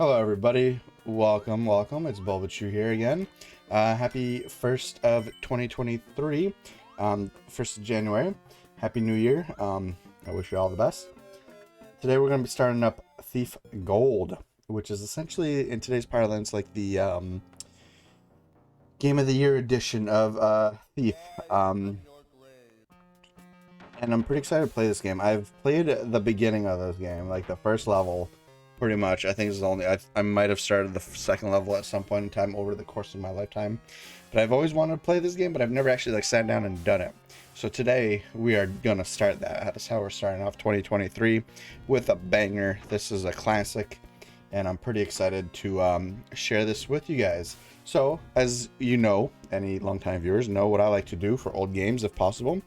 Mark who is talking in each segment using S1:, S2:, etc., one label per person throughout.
S1: Hello everybody, welcome, it's Bulbachu here again. Happy 1st of 2023, 1st of January, Happy New Year, I wish you all the best. Today we're going to be starting up Thief Gold, which is essentially, in today's parlance, like the Game of the Year edition of Thief. And I'm pretty excited to play this game. I've played the beginning of this game, like the first level, pretty much. I think it's only, I might have started the second level at some point in time over the course of my lifetime. But I've always wanted to play this game, but I've never actually like sat down and done it. So today we are gonna start that. That's how we're starting off 2023 with a banger. This is a classic, and I'm pretty excited to share this with you guys. So, as you know, any longtime viewers know what I like to do for old games if possible.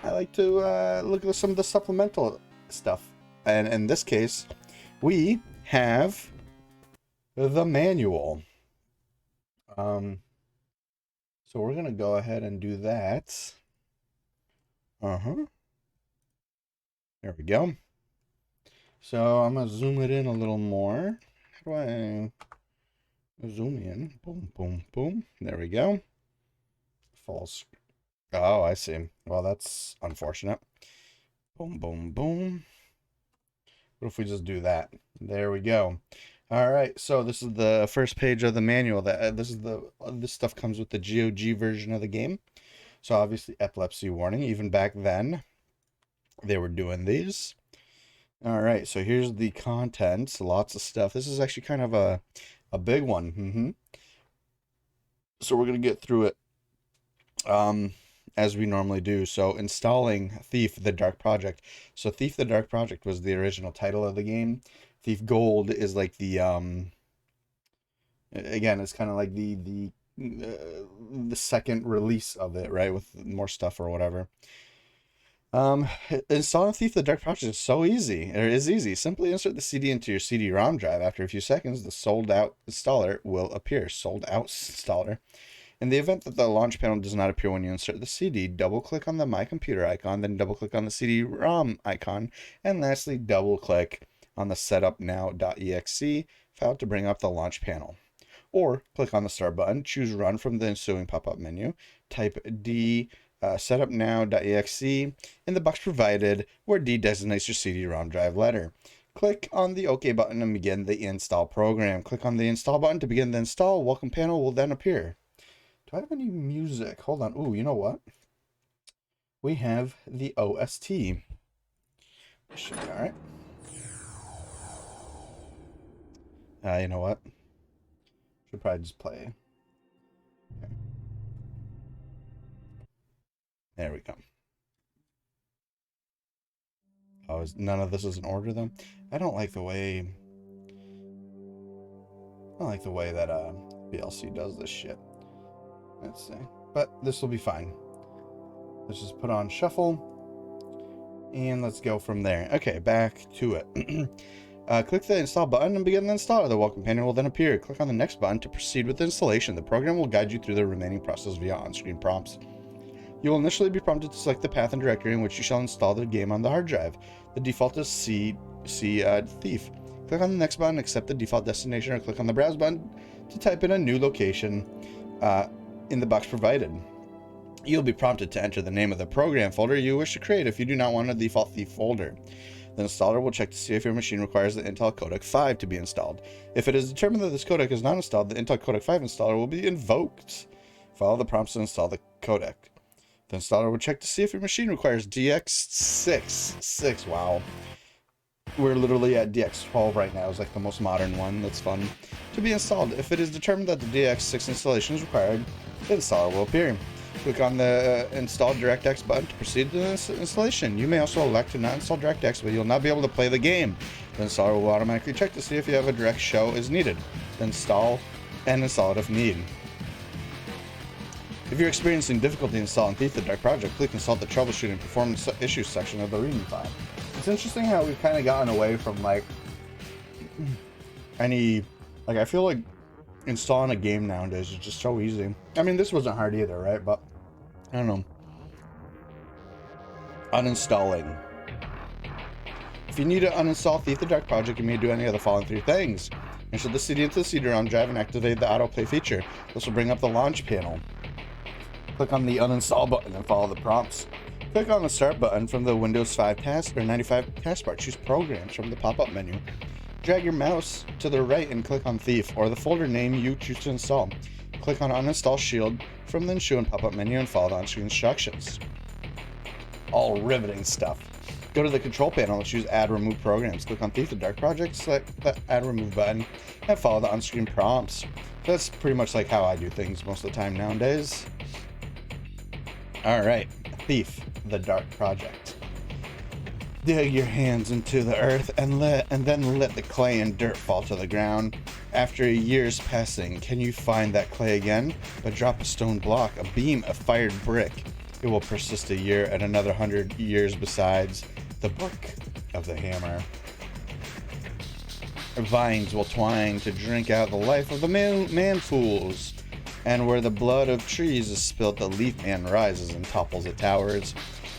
S1: I like to look at some of the supplemental stuff. And in this case, we have the manual. So we're going to go ahead and do that. There we go. So I'm going to zoom it in a little more. How do I zoom in? Boom, boom, boom. There we go. Full screen. Oh, I see. Well, that's unfortunate. Boom, boom, boom. What if we just do that? There we go. All right, so this is the first page of the manual. This stuff comes with the GOG version of the game. So obviously, epilepsy warning. Even back then, they were doing these. All right, so here's the contents. Lots of stuff. This is actually kind of a big one. So we're gonna get through it. As we normally do. So installing Thief the Dark Project. So Thief the Dark Project was the original title of the game. Thief Gold is like the again, it's kind of like the second release of it, right, with more stuff or whatever. Installing Thief the Dark Project is so easy. It is easy. Simply insert the CD into your CD-ROM drive. After a few seconds, the sold out installer will appear. Sold out installer. In the event that the launch panel does not appear when you insert the CD, double-click on the My Computer icon, then double-click on the CD-ROM icon, and lastly, double-click on the setupnow.exe file to bring up the launch panel. Or click on the Start button, choose Run from the ensuing pop-up menu, type D setupnow.exe in the box provided where D designates your CD-ROM drive letter. Click on the OK button and begin the install program. Click on the Install button to begin the install. Welcome panel will then appear. Do I have any music? Hold on. Ooh, you know what? We have the OST. This should be alright. You know what? Should probably just play. Okay. There we go. Oh, none of this is in order though? I don't like the way that BLC does this shit. Let's see. But this will be fine. Let's just put on shuffle. And let's go from there. Okay, back to it. Click the install button and begin the install. The welcome panel will then appear. Click on the next button to proceed with the installation. The program will guide you through the remaining process via on-screen prompts. You will initially be prompted to select the path and directory in which you shall install the game on the hard drive. The default is C Thief. Click on the next button, accept the default destination, or click on the browse button to type in a new location in the box provided. You'll be prompted to enter the name of the program folder you wish to create if you do not want a default Thief folder. The installer will check to see if your machine requires the Intel Codec 5 to be installed. If it is determined that this codec is not installed, the Intel Codec 5 installer will be invoked. Follow the prompts to install the codec. The installer will check to see if your machine requires DX6. Wow. We're literally at DX12 right now. It's like the most modern one. That's fun. To be installed. If it is determined that the DX6 installation is required, the installer will appear. Click on the Install DirectX button to proceed to the installation. You may also elect to not install DirectX, but you'll not be able to play the game. The installer will automatically check to see if you have a direct show is needed. Install and install it if needed. If you're experiencing difficulty installing Thief the Dark Project, please consult the troubleshooting performance issues section of the readme file. It's interesting how we've kind of gotten away from like I feel like installing a game nowadays is just so easy. I mean, this wasn't hard either, right? But I don't know. Uninstalling. If you need to uninstall Thief the Dark Project, you may do any of the following three things. Enter the city into the CD-ROM drive and activate the autoplay feature. This will bring up the launch panel. Click on the uninstall button and follow the prompts. Click on the start button from the Windows 5 task or 95 taskbar. Choose programs from the pop-up menu. Drag your mouse to the right and click on Thief or the folder name you choose to install. Click on Uninstall Shield from the Ensue and pop-up menu and follow the on-screen instructions. All riveting stuff. Go to the control panel and choose Add Remove Programs. Click on Thief the Dark Project, select the Add Remove button, and follow the on-screen prompts. That's pretty much like how I do things most of the time nowadays. Alright, Thief the Dark Project. Dig your hands into the earth and then let the clay and dirt fall to the ground. After a year's passing, can you find that clay again? But drop a stone block, a beam, a fired brick. It will persist a year and another 100 years besides. The Book of the Hammer. Vines will twine to drink out the life of the man-fools. And where the blood of trees is spilt, the leaf man rises and topples the towers.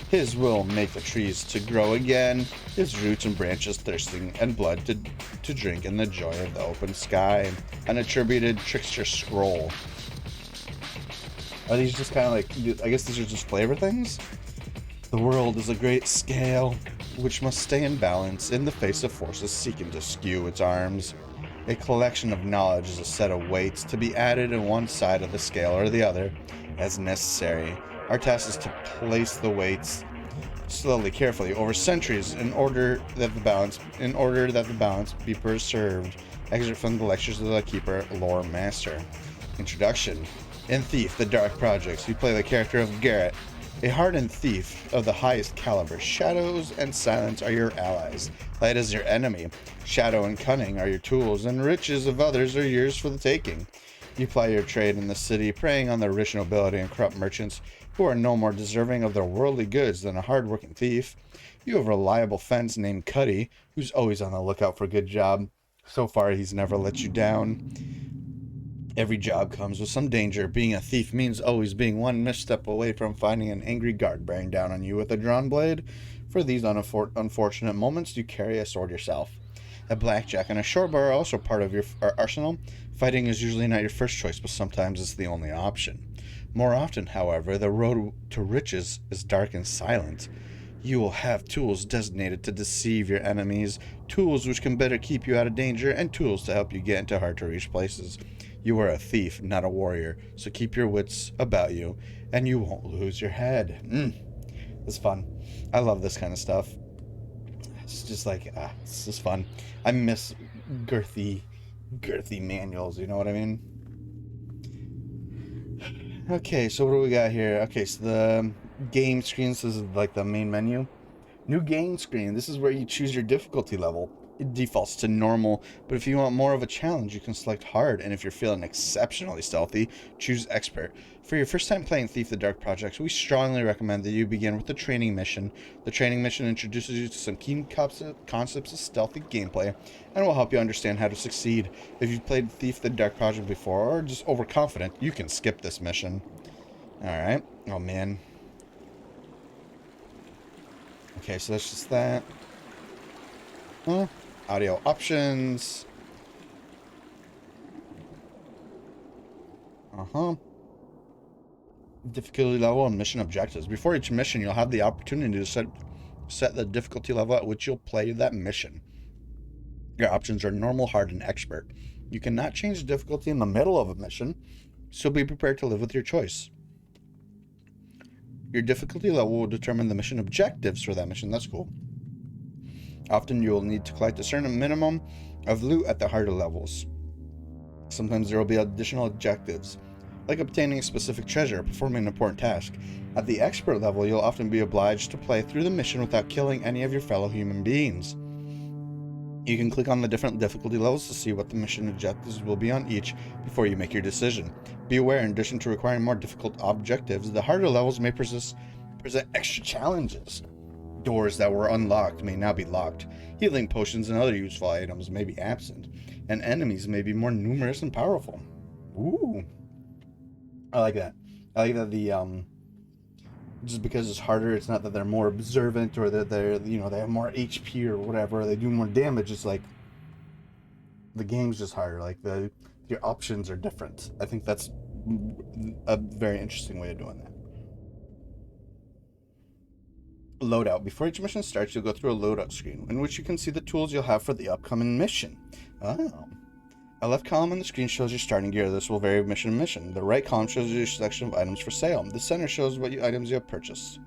S1: His will make the trees to grow again, his roots and branches thirsting, and blood to drink in the joy of the open sky. An attributed trickster scroll. Are these just kind of like, I guess these are just flavor things? The world is a great scale, which must stay in balance in the face of forces seeking to skew its arms. A collection of knowledge is a set of weights to be added in one side of the scale or the other, as necessary. Our task is to place the weights slowly, carefully, over centuries in order that the balance be preserved. Excerpt from the Lectures of the Keeper, Lore Master. Introduction. In Thief the Dark Projects, you play the character of Garrett, a hardened thief of the highest caliber. Shadows and silence are your allies. Light is your enemy. Shadow and cunning are your tools, and riches of others are yours for the taking. You ply your trade in the city, preying on the rich nobility and corrupt merchants who are no more deserving of their worldly goods than a hard-working thief. You have a reliable fence named Cuddy, who's always on the lookout for a good job. So far, he's never let you down. Every job comes with some danger. Being a thief means always being one misstep away from finding an angry guard bearing down on you with a drawn blade. For these unfortunate moments, you carry a sword yourself. A blackjack and a short bow are also part of your arsenal. Fighting is usually not your first choice, but sometimes it's the only option. More often, however, the road to riches is dark and silent. You will have tools designated to deceive your enemies, tools which can better keep you out of danger, and tools to help you get into hard-to-reach places. You are a thief, not a warrior, so keep your wits about you, and you won't lose your head. It's fun. I love this kind of stuff. It's just like, it's just fun. I miss girthy manuals, you know what I mean? Okay, so what do we got here? Okay, so the game screen, so this is like the main menu. New game screen. This is where you choose your difficulty level. It defaults to normal, but if you want more of a challenge, you can select hard, and if you're feeling exceptionally stealthy, choose expert. For your first time playing Thief the Dark Project, we strongly recommend that you begin with the training mission. The training mission introduces you to some key concepts of stealthy gameplay, and will help you understand how to succeed. If you've played Thief the Dark Project before, or just overconfident, you can skip this mission. Alright. Oh, man. Okay, so that's just that. Audio options. Difficulty level and mission objectives. Before each mission, you'll have the opportunity to set the difficulty level at which you'll play that mission. Your options are normal, hard, and expert. You cannot change the difficulty in the middle of a mission, so be prepared to live with your choice. Your difficulty level will determine the mission objectives for that mission. That's cool. Often you will need to collect a certain minimum of loot at the harder levels. Sometimes there will be additional objectives, like obtaining a specific treasure or performing an important task. At the expert level, you'll often be obliged to play through the mission without killing any of your fellow human beings. You can click on the different difficulty levels to see what the mission objectives will be on each before you make your decision. Be aware, in addition to requiring more difficult objectives, the harder levels may present extra challenges. Doors that were unlocked may now be locked. Healing potions and other useful items may be absent. And enemies may be more numerous and powerful. Ooh. I like that. I like that the, just because it's harder, it's not that they're more observant or that they're, they have more HP or whatever, or they do more damage. It's like, the game's just harder. Like your options are different. I think that's a very interesting way of doing that. Loadout. Before each mission starts, you'll go through a loadout screen, in which you can see the tools you'll have for the upcoming mission. Oh. A left column on the screen shows your starting gear. This will vary mission to mission. The right column shows you your selection of items for sale. The center shows what items you have purchased.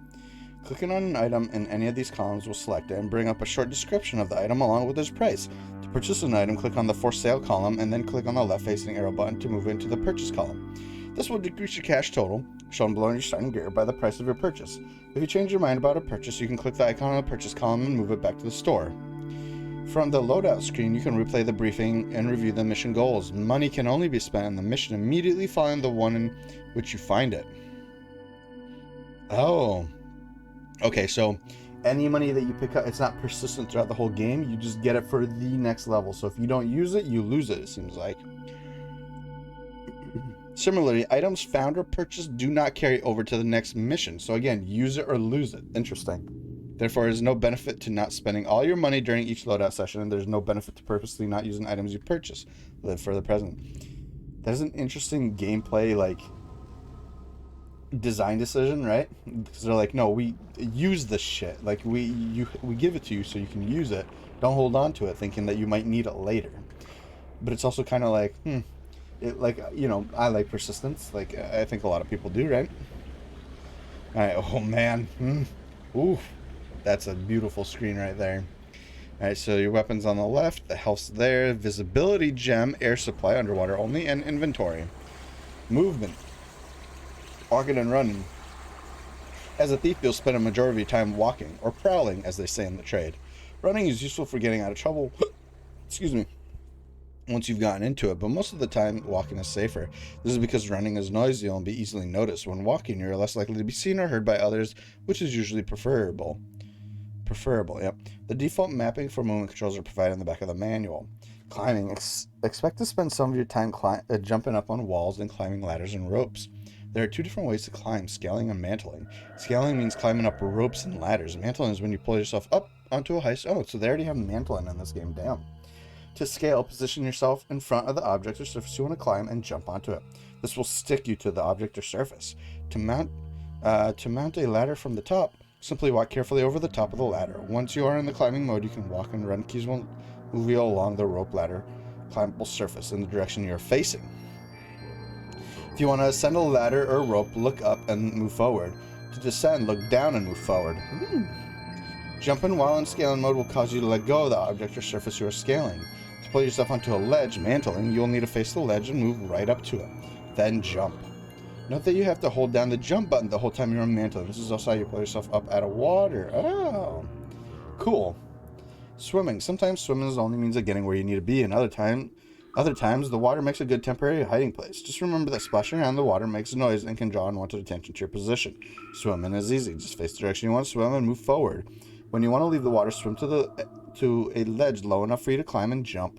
S1: Clicking on an item in any of these columns will select it and bring up a short description of the item along with its price. To purchase an item, click on the For Sale column and then click on the left-facing arrow button to move into the Purchase column. This will decrease your cash total, shown below in your starting gear, by the price of your purchase. If you change your mind about a purchase, you can click the icon on the Purchase column and move it back to the store. From the loadout screen, you can replay the briefing and review the mission goals. Money can only be spent on the mission immediately following the one in which you find it. Oh. Okay, so any money that you pick up, it's not persistent throughout the whole game. You just get it for the next level. So if you don't use it, you lose it seems like. Similarly, items found or purchased do not carry over to the next mission. So again, use it or lose it. Interesting. Therefore, there's no benefit to not spending all your money during each loadout session, and there's no benefit to purposely not using items you purchase. Live for the present. That is an interesting gameplay, like, design decision, right? Because they're like, no, we use this shit. Like, we give it to you so you can use it. Don't hold on to it thinking that you might need it later. But it's also kind of like, I like persistence. Like, I think a lot of people do, right? All right. Oh man. Ooh, that's a beautiful screen right there. All right, so your weapons on the left, the health's there, visibility gem, air supply, underwater only, and inventory. Movement. Walking and running. As a thief, you'll spend a majority of your time walking, or prowling, as they say in the trade. Running is useful for getting out of trouble, excuse me, once you've gotten into it, but most of the time, walking is safer. This is because running is noisy and be easily noticed. When walking, you're less likely to be seen or heard by others, which is usually preferable. Yep. The default mapping for movement controls are provided in the back of the manual. Climbing. Expect to spend some of your time jumping up on walls and climbing ladders and ropes. There are two different ways to climb, scaling and mantling. Scaling means climbing up ropes and ladders. Mantling is when you pull yourself up onto a height. Oh, so they already have mantling in this game. Damn. To scale, position yourself in front of the object or surface you want to climb and jump onto it. This will stick you to the object or surface. To mount a ladder from the top, simply walk carefully over the top of the ladder. Once you are in the climbing mode, you can walk and run. Keys will move you along the rope ladder climbable surface in the direction you are facing. If you want to ascend a ladder or rope, look up and move forward. To descend, look down and move forward. Jumping while in scaling mode will cause you to let go of the object or surface you are scaling. To pull yourself onto a ledge, mantling, you'll need to face the ledge and move right up to it. Then jump. Note that you have to hold down the jump button the whole time you're on mantling. This is also how you pull yourself up out of water. Oh, cool. Swimming. Sometimes swimming only means getting where you need to be, and other times the water makes a good temporary hiding place. Just remember that splashing around the water makes a noise and can draw unwanted attention to your position. Swimming is easy. Just face the direction you want to swim and move forward. When you want to leave the water, swim to a ledge low enough for you to climb and jump.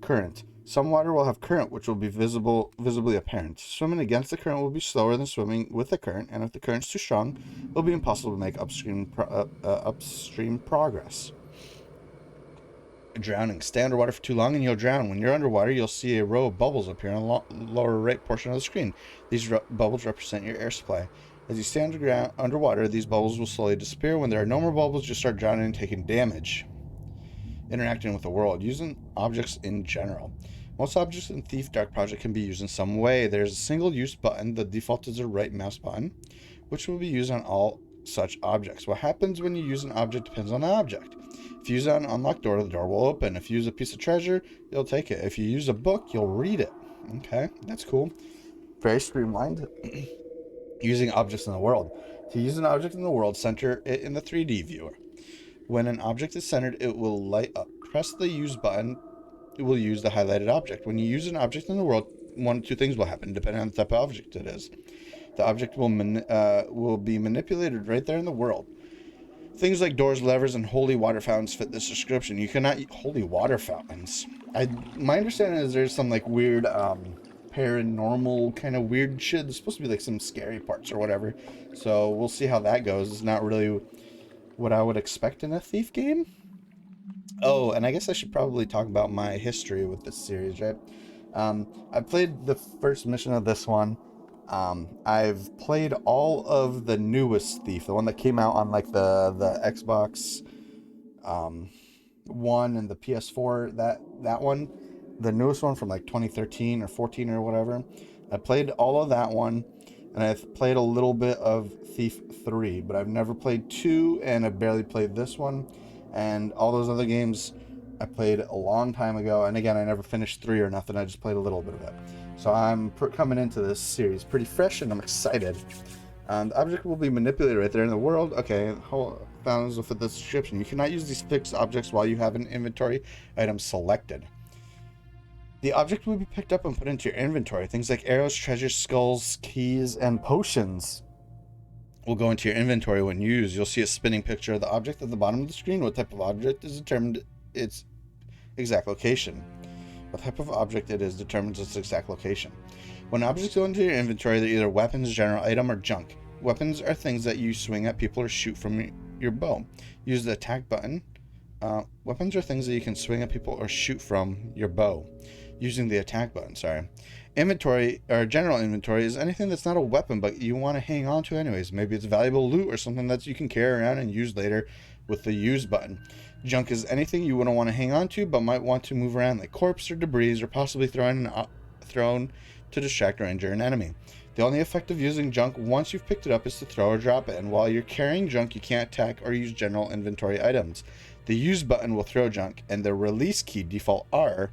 S1: Current. Some water will have current, which will be visibly apparent. Swimming against the current will be slower than swimming with the current, and if the current's too strong, it will be impossible to make upstream progress. Drowning. Stay underwater for too long and you'll drown. When you're underwater, you'll see a row of bubbles appear on the lower right portion of the screen. These bubbles represent your air supply. As you stay underwater, these bubbles will slowly disappear. When there are no more bubbles, you'll start drowning and taking damage. Interacting with the world. Using objects in general. Most objects in Thief Dark Project can be used in some way. There's a single-use button. The default is a right mouse button, which will be used on all such objects. What happens when you use an object depends on the object. If you use an unlocked door, the door will open. If you use a piece of treasure, you'll take it. If you use a book, you'll read it. Okay, that's cool. Very streamlined. Using objects in the world. To use an object in the world, center it in the 3D viewer. When an object is centered, it will light up. Press the use button. It will use the highlighted object. When you use an object in the world, one of two things will happen, depending on the type of object it is. The object will be manipulated right there in the world. Things like doors, levers, and holy water fountains fit this description. You cannot eat holy water fountains. My understanding is there's some like weird paranormal kind of weird shit. There's supposed to be like some scary parts or whatever. So we'll see how that goes. It's not really what I would expect in a Thief game. Oh, and I guess I should probably talk about my history with this series, right? I played the first mission of this one. I've played all of the newest Thief, the one that came out on like the Xbox um, One and the PS4. That one, the newest one from like 2013 or 14 or whatever. I played all of that one, and I've played a little bit of Thief 3, but I've never played 2, and I've barely played this one. And all those other games I played a long time ago, and again, I never finished 3 or nothing. I just played a little bit of it. So I'm coming into this series pretty fresh, and I'm excited. The object will be manipulated right there in the world. Okay, found with the description. You cannot use these fixed objects while you have an inventory item selected. The object will be picked up and put into your inventory. Things like arrows, treasures, skulls, keys, and potions will go into your inventory when used. You'll see a spinning picture of the object at the bottom of the screen. What type of object is determined its exact location. What type of object it is determines its exact location. When objects go into your inventory, they're either weapons, general item, or junk. Weapons are things that you swing at people or shoot from your bow. Use the attack button. Weapons are things that you can swing at people or shoot from your bow. Using the attack button, sorry. Inventory, or general inventory, is anything that's not a weapon but you want to hang on to anyways. Maybe it's valuable loot or something that you can carry around and use later with the use button. Junk is anything you wouldn't want to hang on to but might want to move around, like corpse or debris, or possibly thrown to distract or injure an enemy. The only effect of using junk once you've picked it up is to throw or drop it, and while you're carrying junk, you can't attack or use general inventory items. The use button will throw junk, and the release key, default R,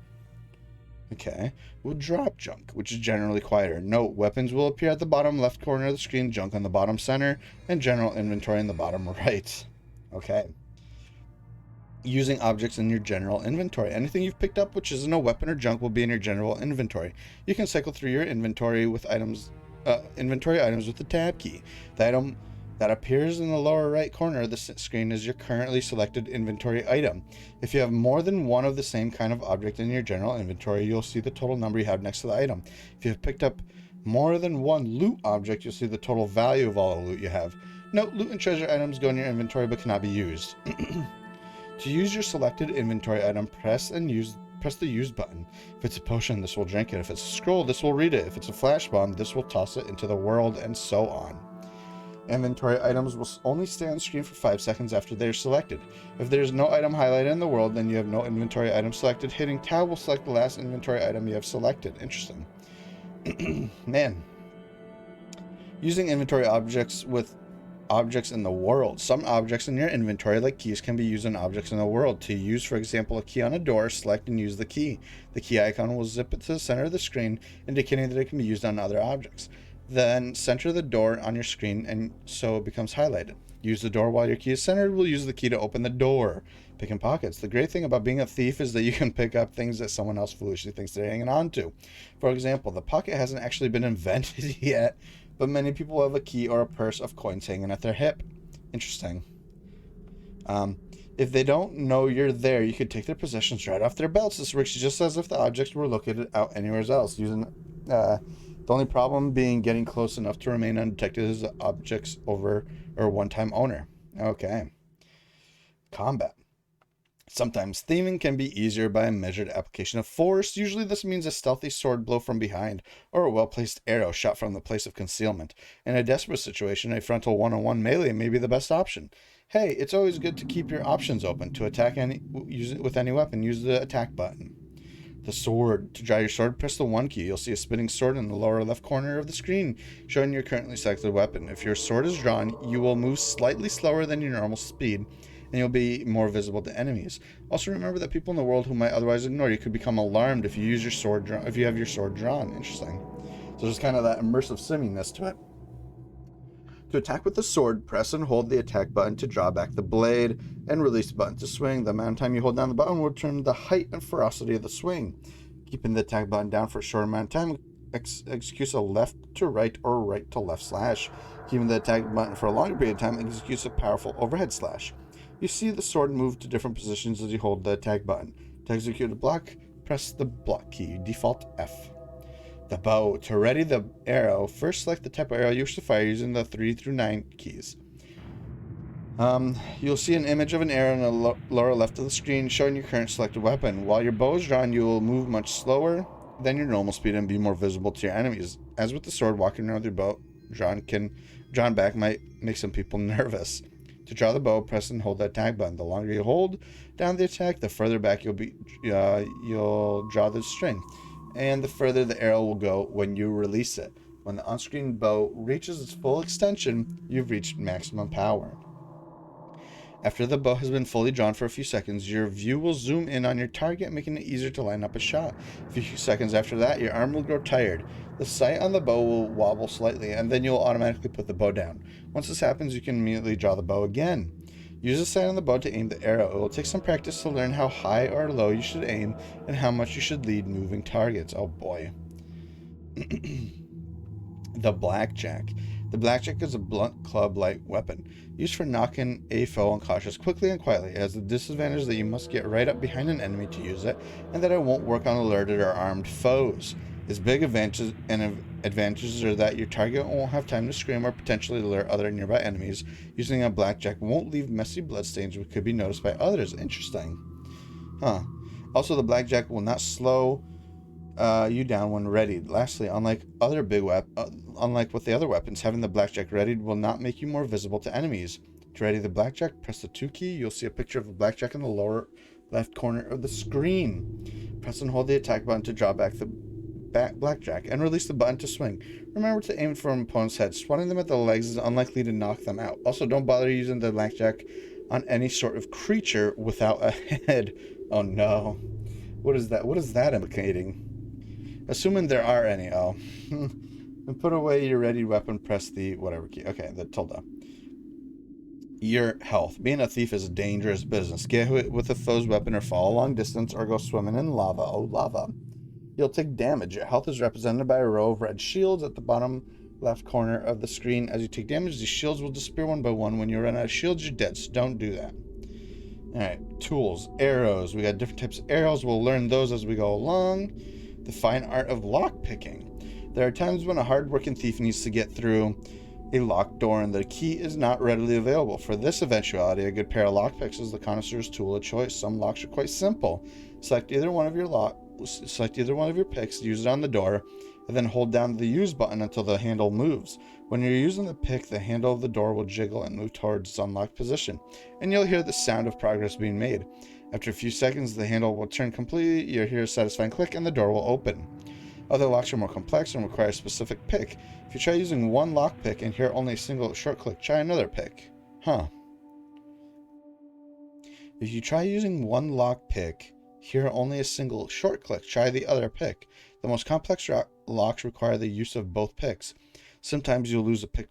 S1: will drop junk, which is generally quieter. Note, weapons will appear at the bottom left corner of the screen, junk on the bottom center, and general inventory in the bottom right. Okay. Using objects in your general inventory. Anything you've picked up which isn't a weapon or junk will be in your general inventory. You can cycle through your inventory with inventory items with the tab key. The item that appears in the lower right corner of the screen is your currently selected inventory item. If you have more than one of the same kind of object in your general inventory, you'll see the total number you have next to the item. If you have picked up more than one loot object, you'll see the total value of all the loot you have. Note, loot and treasure items go in your inventory but cannot be used. To use your selected inventory item, press the use button. If it's a potion, this will drink it. If it's a scroll, this will read it. If it's a flash bomb, this will toss it into the world, and so on. Inventory items will only stay on screen for 5 seconds after they are selected. If there is no item highlighted in the world, then you have no inventory item selected. Hitting tab will select the last inventory item you have selected. Interesting. Man. Using inventory objects with objects in the world. Some objects in your inventory, like keys, can be used on objects in the world. To use, for example, a key on a door, select and use the key. The key icon will zip it to the center of the screen, indicating that it can be used on other objects. Then center the door on your screen, and so it becomes highlighted. Use the door while your key is centered. We'll use the key to open the door. Picking pockets. The great thing about being a thief is that you can pick up things that someone else foolishly thinks they're hanging on to. For example, the pocket hasn't actually been invented yet, but many people have a key or a purse of coins hanging at their hip. Interesting. If they don't know you're there, you could take their possessions right off their belts. This works just as if the objects were located out anywhere else. The only problem being getting close enough to remain undetected as the object's one-time owner. Okay. Combat. Sometimes thieving can be easier by a measured application of force. Usually this means a stealthy sword blow from behind, or a well-placed arrow shot from the place of concealment. In a desperate situation, a frontal one-on-one melee may be the best option. Hey, it's always good to keep your options open. To attack with any weapon, use the attack button. The sword. To draw your sword, press the 1 key. You'll see a spinning sword in the lower left corner of the screen, showing your currently selected weapon. If your sword is drawn, you will move slightly slower than your normal speed, and you'll be more visible to enemies. Also remember that people in the world who might otherwise ignore you could become alarmed if you have your sword drawn. Interesting. So there's kind of that immersive simminess to it. To attack with the sword, press and hold the attack button to draw back the blade, and release the button to swing. The amount of time you hold down the button will determine the height and ferocity of the swing. Keeping the attack button down for a short amount of time executes a left to right or right to left slash. Keeping the attack button for a longer period of time executes a powerful overhead slash. You see the sword move to different positions as you hold the attack button. To execute a block, press the block key, default F. The bow. To ready the arrow, first select the type of arrow you wish to fire using the 3 through 9 keys. You'll see an image of an arrow in the lower left of the screen showing your current selected weapon. While your bow is drawn, you will move much slower than your normal speed and be more visible to your enemies. As with the sword, walking around with your bow drawn back might make some people nervous. To draw the bow, press and hold the attack button. The longer you hold down the attack, the further back you'll draw the string, and the further the arrow will go when you release it. When the on-screen bow reaches its full extension, you've reached maximum power. After the bow has been fully drawn for a few seconds, your view will zoom in on your target, making it easier to line up a shot. A few seconds after that, your arm will grow tired. The sight on the bow will wobble slightly, and then you'll automatically put the bow down. Once this happens, you can immediately draw the bow again. Use the sight on the bow to aim the arrow. It will take some practice to learn how high or low you should aim and how much you should lead moving targets. Oh boy. The Blackjack. The Blackjack is a blunt club-like weapon, used for knocking a foe unconscious quickly and quietly. It has the disadvantage that you must get right up behind an enemy to use it, and that it won't work on alerted or armed foes. Its big advantages are that your target won't have time to scream or potentially alert other nearby enemies. Using a Blackjack won't leave messy bloodstains which could be noticed by others. Interesting. Also, the Blackjack will not slow you down when readied. Lastly, unlike with the other weapons, having the Blackjack readied will not make you more visible to enemies. To ready the Blackjack, press the 2 key. You'll see a picture of the Blackjack in the lower left corner of the screen. Press and hold the attack button to draw back the Blackjack, and release the button to swing. Remember to aim for an opponent's head. Swatting them at the legs is unlikely to knock them out. Also, don't bother using the Blackjack on any sort of creature without a head. Oh no. What is that? What is that indicating? Assuming there are any. Oh. And put away your ready weapon, press the whatever key. Okay, the tilde. Your health. Being a thief is a dangerous business. Get hit with a foe's weapon or fall a long distance or go swimming in lava. Oh, lava. You'll take damage. Your health is represented by a row of red shields at the bottom left corner of the screen. As you take damage, these shields will disappear one by one. When you run out of shields, you're dead, so don't do that. Alright, tools. Arrows. We got different types of arrows. We'll learn those as we go along. The fine art of lockpicking. There are times when a hard-working thief needs to get through a locked door and the key is not readily available. For this eventuality, a good pair of lockpicks is the connoisseur's tool of choice. Some locks are quite simple. Select either one of your picks, use it on the door, and then hold down the use button until the handle moves. When you're using the pick, the handle of the door will jiggle and move towards its unlocked position, and you'll hear the sound of progress being made. After a few seconds, the handle will turn completely, you'll hear a satisfying click, and the door will open. Other locks are more complex and require a specific pick. If you try using one lock pick and hear only a single short click, try another pick. If you try using one lock pick, hear only a single short click, try the other pick. The most complex locks require the use of both picks. Sometimes you'll use a pick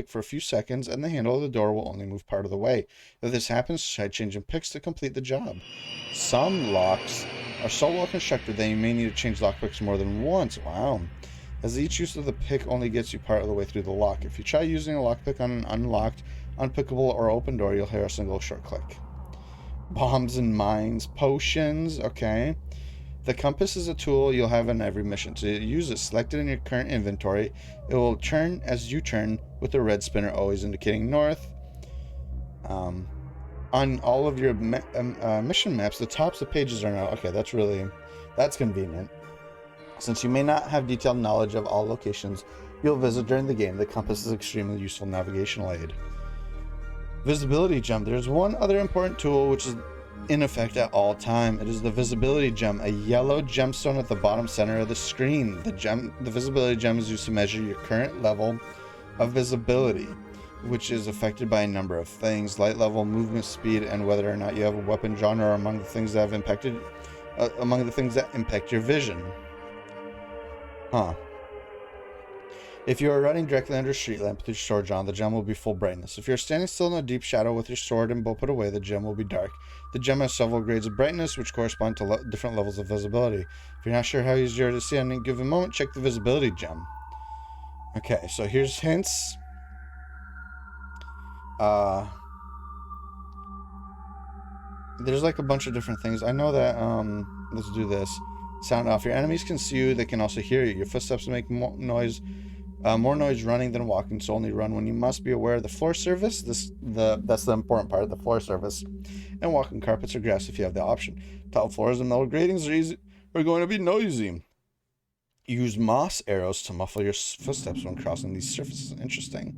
S1: for a few seconds and the handle of the door will only move part of the way. If this happens, try changing picks to complete the job. Some locks are so well constructed that you may need to change lockpicks more than once. Wow. As each use of the pick only gets you part of the way through the lock. If you try using a lockpick on an unlocked, unpickable, or open door, you'll hear a single short click. Bombs and mines. Potions. Okay. The compass is a tool you'll have in every mission. To use it, select it in your current inventory. It will turn as you turn, with the red spinner always indicating north. On all of your mission maps, the tops of pages are now... Okay, that's convenient. Since you may not have detailed knowledge of all locations you'll visit during the game, the compass is an extremely useful navigational aid. Visibility gem. There's one other important tool which is in effect at all time. It is the visibility gem, a yellow gemstone at the bottom center of the screen. The visibility gem is used to measure your current level of visibility, which is affected by a number of things: light level, movement speed, and whether or not you have a weapon drawn are among the things that impact your vision. If you are running directly under a street lamp with your sword drawn, the gem will be full brightness. If you're standing still in a deep shadow with your sword and bow put away, the gem will be dark. The gem has several grades of brightness, which correspond to different levels of visibility. If you're not sure how easy you are to see on any given moment, check the visibility gem. Okay, so here's hints. There's like a bunch of different things. I know that, let's do this. Sound off. Your enemies can see you, they can also hear you. Your footsteps make noise More noise running than walking, so only run when you must. Be aware of the floor surface. That's the important part, the floor surface. And walk on carpets or grass if you have the option. Tile floors and metal gratings are going to be noisy. Use moss arrows to muffle your footsteps when crossing these surfaces. Interesting.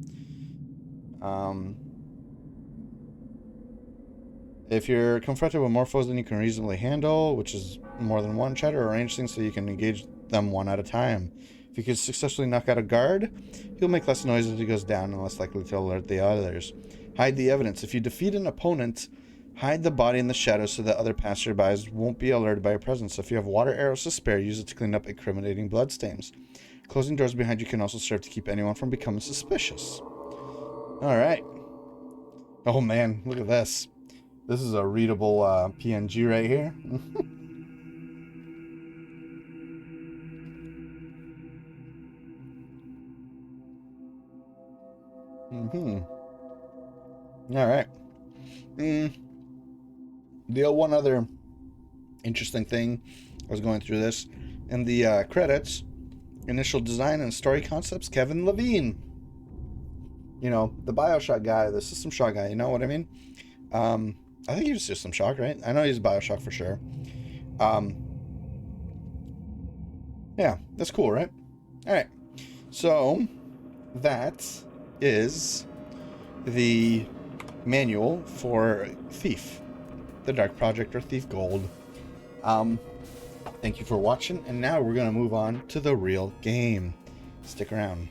S1: If you're confronted with more foes than you can reasonably handle, which is more than one, try to arrange things so you can engage them one at a time. If you can successfully knock out a guard, he'll make less noise as he goes down and less likely to alert the others. Hide the evidence. If you defeat an opponent, hide the body in the shadows so that other passersby won't be alerted by your presence. If you have water arrows to spare, use it to clean up incriminating bloodstains. Closing doors behind you can also serve to keep anyone from becoming suspicious. Alright. Oh man, look at this. This is a readable PNG right here. Alright. The one other interesting thing, I was going through this, in the credits, initial design and story concepts, Kevin Levine. You know, the Bioshock guy, the System Shock guy, you know what I mean? I think he was System Shock, right? I know he's Bioshock for sure. Yeah, that's cool, right? Alright. So, that is the manual for Thief. The Dark Project or Thief Gold. Thank you for watching, and now we're going to move on to the real game. Stick around.